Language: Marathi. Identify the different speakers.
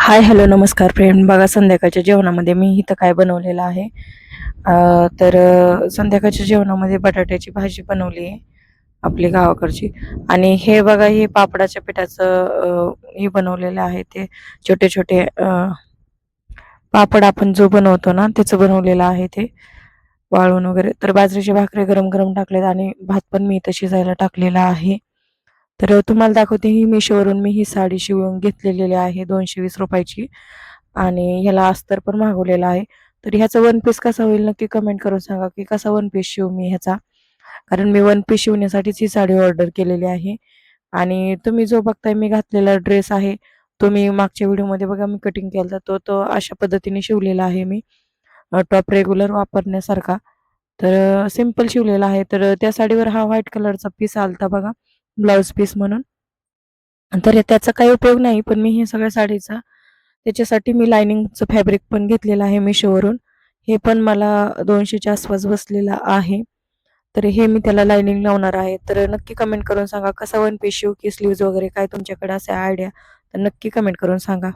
Speaker 1: हाय, हॅलो, नमस्कार फ्रेंड. बघा संध्याकाळच्या जेवणामध्ये मी इथं काय बनवलेलं आहे. संध्याकाळच्या जेवणामध्ये बटाट्याची भाजी बनवली आहे आपली गावाकडची. आणि हे बघा, हे पापडाच्या पिठाचं हे बनवलेलं आहे. ते छोटे छोटे पापड आपण जो बनवतो ना त्याचं बनवलेलं आहे ते वाळून वगैरे. तर बाजरीचे भाकरी गरम गरम टाकलेत आणि भात पण मी इथं शिजायला टाकलेला आहे. तर तुम्हाला दाखवते, ही मिशोवरून मी ही साडी शिवून घेतलेली आहे 220 रुपयाची. आणि ह्याला अस्तर पण मागवलेला आहे. तर ह्याचा वन पीस कसा होईल नक्की कमेंट करून सांगा की कसा वन पीस शिवू मी ह्याचा. कारण मी वन पीस शिवण्यासाठीच ही साडी ऑर्डर केलेली आहे. आणि तुम्ही जो बघताय मी घातलेला ड्रेस आहे, तो मी मागच्या व्हिडिओमध्ये बघा मी कटिंग केला तो तो अशा पद्धतीने शिवलेला आहे मी, टॉप रेग्युलर वापरण्यासारखा. तर सिंपल शिवलेला आहे. तर त्या साडीवर हा व्हाईट कलरचा पीस आलता बघा, ब्लाउज पीस म्हणून. तर त्याचा काही उपयोग नाही, पण मी हे सगळ्या साडीचा त्याच्यासाठी मी लायनिंगचं फॅब्रिक पण घेतलेलं आहे मिशोवरून. हे पण मला 200च्या आसपास बसलेलं आहे. तर हे मी त्याला लायनिंग लावणार आहे. तर नक्की कमेंट करून सांगा कसा वन पीस शिवू की स्लीव्ज वगैरे काय तुमच्याकडे असे आयडिया, तर नक्की कमेंट करून सांगा.